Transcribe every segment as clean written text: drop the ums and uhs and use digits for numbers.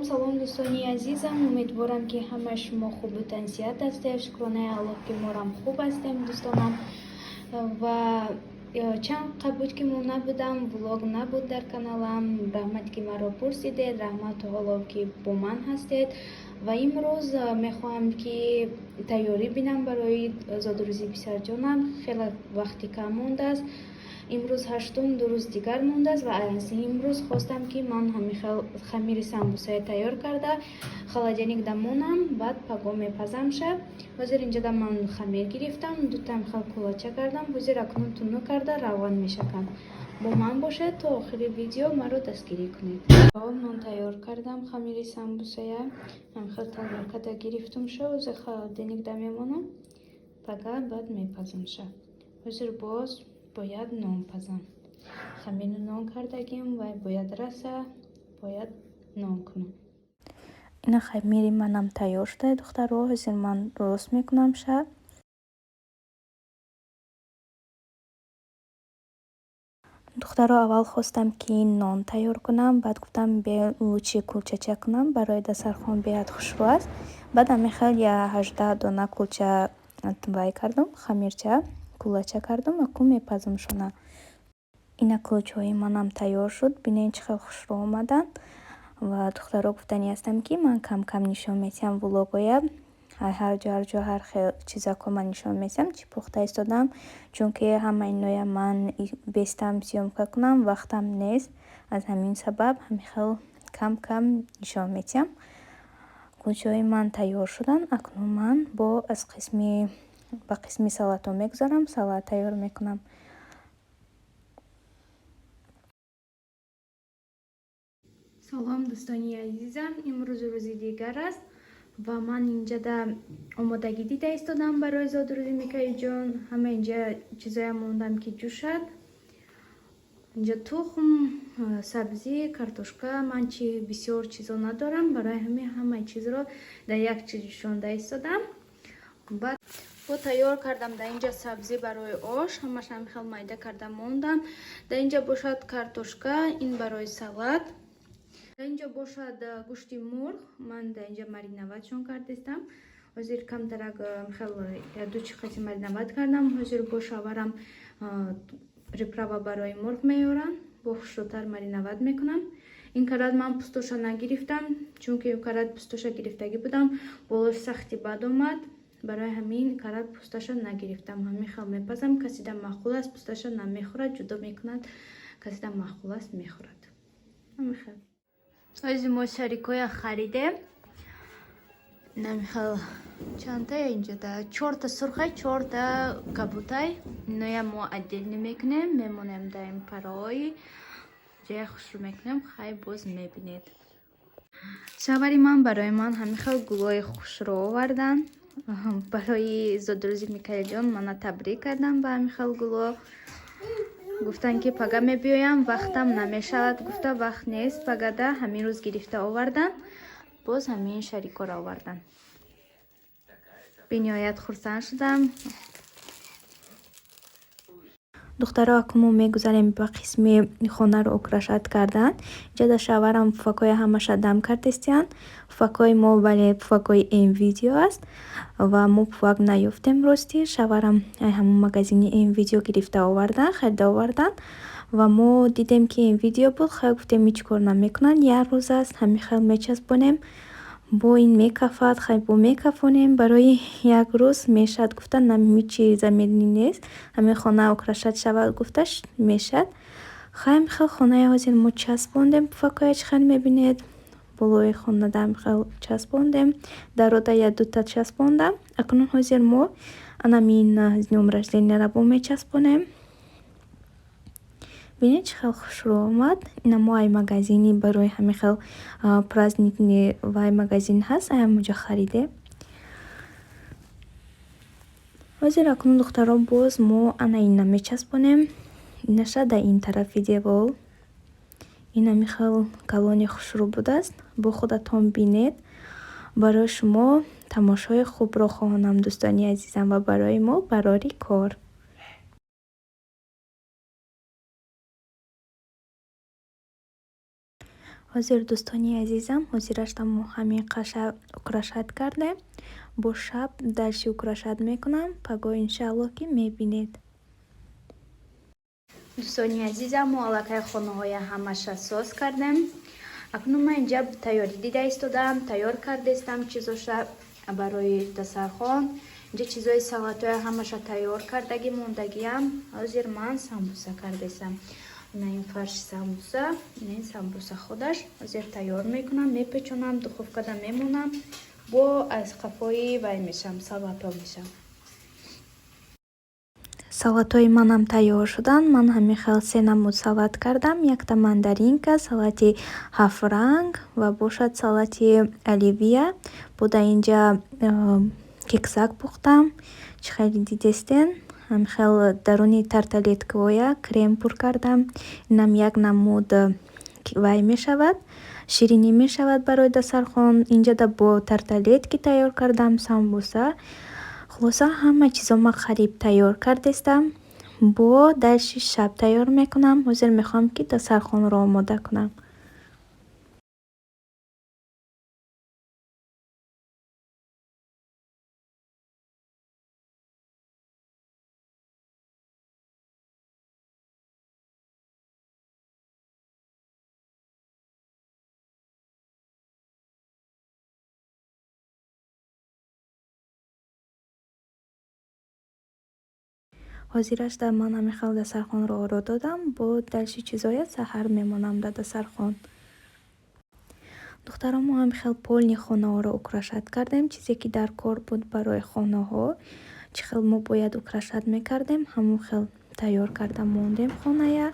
салом дӯстони азизам, умедворам ки ҳама шумо хубу тансият ҳастед. шукронаи Аллоҳ ки морам хуб ҳастем дӯстонам. Ва чанд вақт буд ки мо набудам, влог набуд дар каналам. Раҳмат ки маро пурсидед, раҳмату ҳоло ки бо ман ҳастед. Ва имрӯз мехоҳам ки тайёрӣ бинам барои зодурӯзи писарҷонам. хеле вақти кам мондааст. имрӯз 8 рӯз дигар мондааст ва аз имрӯз хостам ки ман хамири самбусае тайёр карда холодильник дамонам, баъд паго мепазамша. ҳозир инҷода ман хамир гирифтам, дутам хел кулача кардам. ҳозир акнун тунну карда равған мешакам. бо ман бошед то охири видео маро дастгирӣ кунед. ман тайёр кардам хамири самбусая. ҳамхел талваркада гирифтумша, ҳозир холодильник дамемонам, пага баъд мепазамша. ҳозир боз бояд нон пазам. хамиру нон кардагим ва бояд раса, бояд нон кунам. ина хамири манам тайёр шуда духтаро. ҳозир ман рост мекунам ша. духтаро аввал хостам ки нон тайёр кунам, баъд гуфтам лучи кулчача кунам, барои дастархон беҳад хушрӯ аст. баъд амихел 18 дона кулча вай кардум, хамирча кулача кардум, акун мепазам шуна. ина кулчаҳои манам тайёр шуд. бинед чӣ хел хушрӯ омаданд. ва духтаро гуфтани ҳастам ки ман кам кам нишон метиҳам влогоя. ҳар ҷо ҳар хел чизако ман нишон метиҳам, чӣ пухта истодам, чунки ҳама иноя ман бестам сиёмка кунам, вақтам нест. аз ҳамин сабаб ҳамин хел кам кам нишон метиҳам. кулчаҳои ман тайёр шуданд. акнун ман ба қисми салато мегузарам. салат тайёр мекунам. салом дӯстони азизам, имрӯз рӯзи дигар аст ва ман инҷода омодагӣ дида истодам барои зодурӯзи Микаилҷон. ҳама инҷа чизоям мондам ки ҷӯшад. инҷа тухм, сабзӣ, картошка, ман бисёр чизо надорам, барои ҳамин ҳамаи чизро дар як чиз ҷӯшонда истодам. баъд бо тайёр кардам дар инҷа сабзӣ барои ош, ҳамаш ҳамихел майда карда мондам. дар инҷа бошад картошка, ин барои салат. дар инҷа бошад гӯшти мурғ, ман дар инҷа мариноватшон кардистам. ҳозир камтарак ду чихати мариноват кардам. ҳозир бо шаварам приправа барои мурғ меёрам, бо хушрӯтар мариноват мекунам. ин карат ман пустоша нагирифтам, чунки карат пустоша гирифтагӣ будам, болош сахти бад омад. барои ҳамин карат пустоша нагирифтам. ҳамин хел мепазам. касида маъқул аст пустоша намехӯрад, ҷудо мекунад. касида маъқул аст мехӯрад. ҳамин хел ҳозир мо шарикоя харидем. намихел чандтая инҷода 4 сурхай, 4 кабутай. иноя мо отдельно мекунем, мемонем дар ин параҳои ҷоя хушрӯ мекунем. хай боз мебинед. шавари ман барои ман ҳамихел гулои хушрӯ овардан. барои зодурӯзи Микаилҷон мана табрик кардам ба ҳамихел гуло. гуфтанд ки пага мебиёям, вақтам намешавад. гуфта вақт нест, пагада ҳамин рӯз гирифта овардан. боз ҳамин шарикора овардан. бениҳоят хурсанд шудам. духтаро акнун мегузарем ба қисми хонаро украшат кардан. инҷода шаварам пуфакои ҳамаша дам кардистиян. пуфакои мо вале пуфакои Nvidia аст ва мо пуфак наёфтем рости. шаварам ҳамун магазини Nvidia гирифта овардан, харида овардан ва мо дидем ки Nvidia буд. хай гуфтем ҳеҷ кор намекунанд, як рӯз аст, ҳамин хел мечаспонем. бо ин мекафад, хай бо мекафонем барои як рӯз мешад. гуфта намичи замини нест, ҳамин хона украшат шавад. гуфташ мешад. хай ҳамихел хонаи ҳозир мо часпондем. пуфакоя чӣ хел мебинед. болои хонада ҳамихел часпондем. дарода як дута часпондам. акнун ҳозир мо анамин с днём рождениеро бо мечаспонем. бинед чӣ хел хушрӯ омад. ина мо ай магазини барои ҳамин хел праздникни вай магазин ҳаст, ҳамонҷо харидем. ҳозир акнун духтаро боз мо ана ина мечаспонем. инаша дар ин тарафи девор. ин ҳамин хел калони хушрӯ будааст. бо худатон бинед. барои шумо тамошои хубро хоҳонам дӯстони азизам ва барои мо барори кор. ҳозир дӯстони азизам, ҳозир ҳастам ҳамин қаша украшат кардем. Бо шаб дальше украшат мекунам. Паго иншаллоҳ ки мебинед. дӯстони азизам, мо аллакай хонаҳоя ҳамаша соз кардем. акнун ман инҷа тайёрӣ дида истодам, тайёр кардестам чизоша барои дастархон. инҷа чизои салатоя ҳамаша тайёр кардаги мондагиам. ҳозир ман самбуса кардестам. این فرش سمبوسه، این سمبوسه خودش ҳозир тайёр мекунам, мепечонам, духовкада мемонам, бо аз қафои вай мешам, салато мешам. салатои манам тайёр шуданд. Ман ҳамин хел се намуд салат кардам. Якта мандаринка, салати ҳафранг ва бошад салати оливия. Буда инҷа кексак пухтам. Чӣ хеле дидестен? ҳамхел даруни тарталеткаоя крем пур кардам. инам як намуд вай мешавад, ширинӣ мешавад барои дастархон. инҷа да бо тарталетки тайёр кардам самбуса. хулоса ҳама чизо ма қариб тайёр кардестам. бо дальши шаб тайёр мекунам. ҳозир мехоҳам ки дастархонро омода кунам. ҳозир аста ман ҳамихел дастархонро оро додам. бо дальши чизоя саҳар мемонам дар дастархон. духтаромо ҳамихел полни хонаҳоро украшат кардем. чизе ки дар кор буд барои хонаҳо, чӣ хел мо бояд украшат мекардем, ҳамон хел тайёр карда мондем хоная.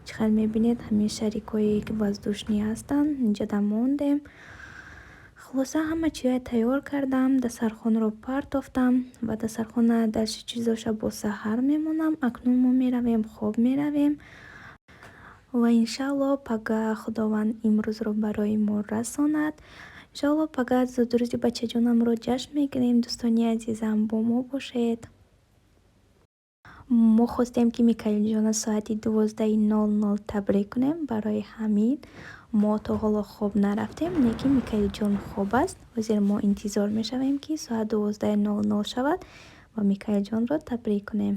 чӣ хел мебинед, ҳамин шарикҳои воздушнӣ ҳастанд, инҷа да мондем. хулоса ҳама чизе тайёр кардам, дастархонро партофтам ва дастархона дальши чизоша бо саҳар мемонам. акнун мо меравем, хоб меравем ва иншаллоҳ пага худованд имрӯзро барои мо расонад. иншаллоҳ пага зудрӯзи бачаҷонамро ҷашн мегирем. дӯстони азизам, бо мо бошед. мо хостем ки микаилҷона соати 12:00 табрик кунем барои ҳамин. мо то ҳоло хоб нарафтем, лекин микаилҷон хоб аст. ҳозир мо интизор мешавем ки соат 12:00 шавад ва микаилҷонро табрик кунем.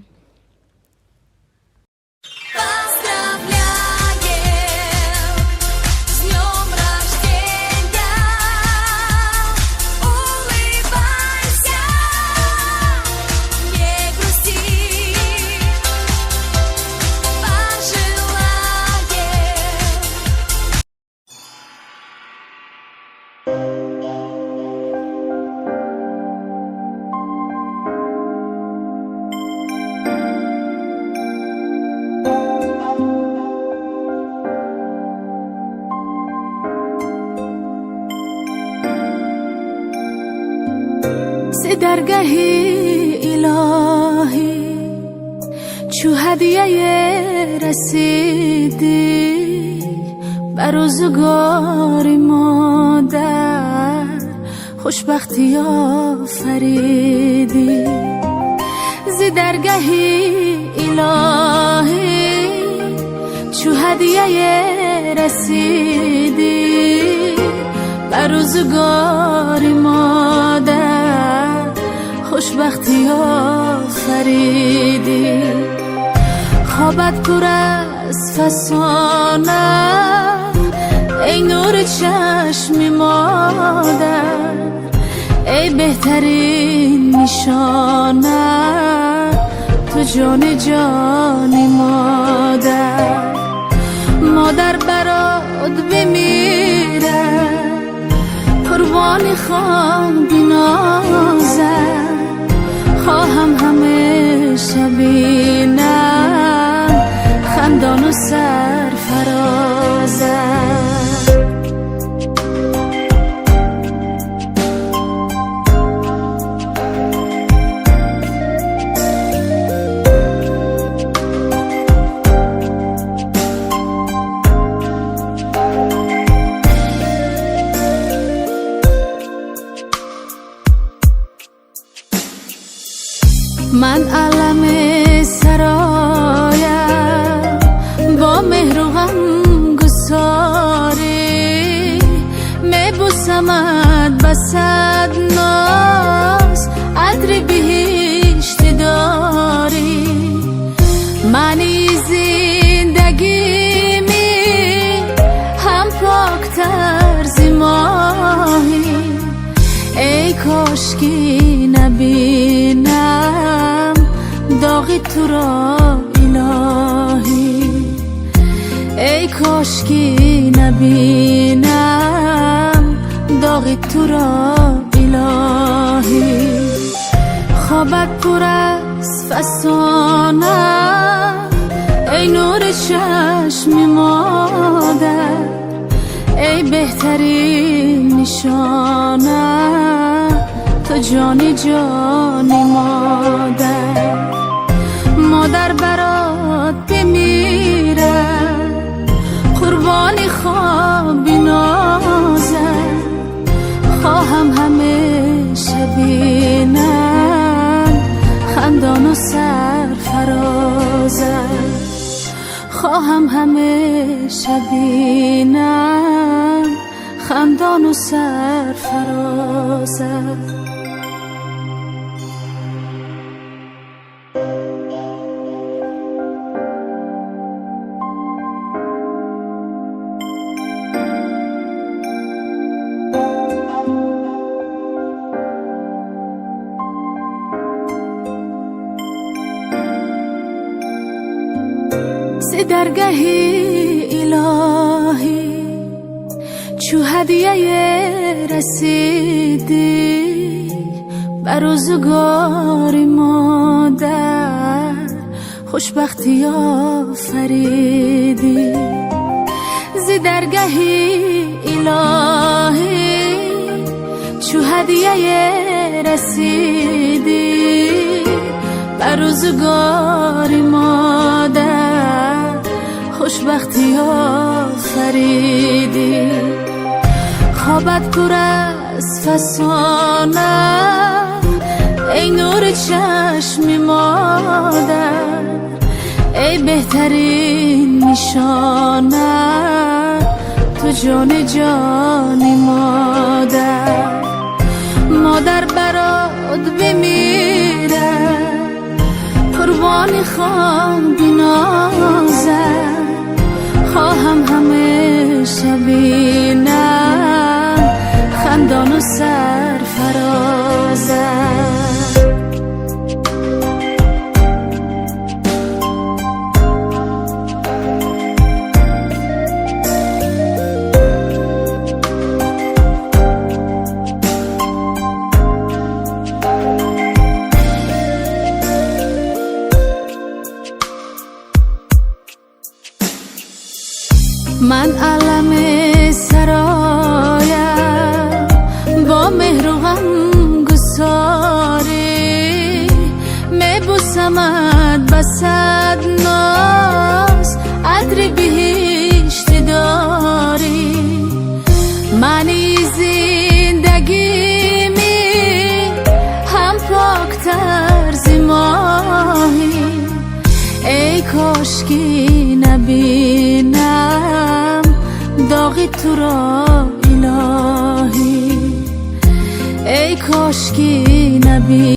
درگاهی الهی چو هدیه رسیدی بر روزگار مادر خوشبختی آفریدی. ز درگاهی الهی چو هدیه رسیدی بر روزگار مادر خوشبختی آفریدی. خوابت پر از فسانه ای نور چشم مادر، ای بهترین نشانه تو جان جانی مادر. مادر برات بمیره قربان خواندی نازم، خواهم همیشه بینم خندان و سرفرازم. من علم صد ناز عطر بهشت داری معنی زندگیمی هم پاکتر ز ماهی ای کاشکی نبینم داغ تو را الهی ای کاشکی نبینم داغ تو را الهی خوابت پر از فسانه ای نور چشم مادر ای بهترین نشانه تو جانی جانی مادر برات بمیره قربان خواب نازم خواهم همیشه بینم خندان و سرفرازم خواهم همیشه بینم خندان و سرفرازم درگاهی الهی چو هدیه رسیدی بر روزگار مادر خوشبختی آفریدی ز درگاهی الهی چو هدیه رسیدی بر روزگار مادر خوشبختی آفریدی خوابت پر از فسانه ای نور چشم مادر ای بهترین نشانه تو جان جانی مادر برات بمیره قربان خواب نازم خواهم همیشه بینم خندان و سرفرازم من علم سرایم با مهر و غم گساری میبوسمت بسد ناز عطر بهشت داری معنی زندگیمی هم پاکتر ز ماهی ای کاشکی نبینم داغ تو را الهی ای کاشکی نبینم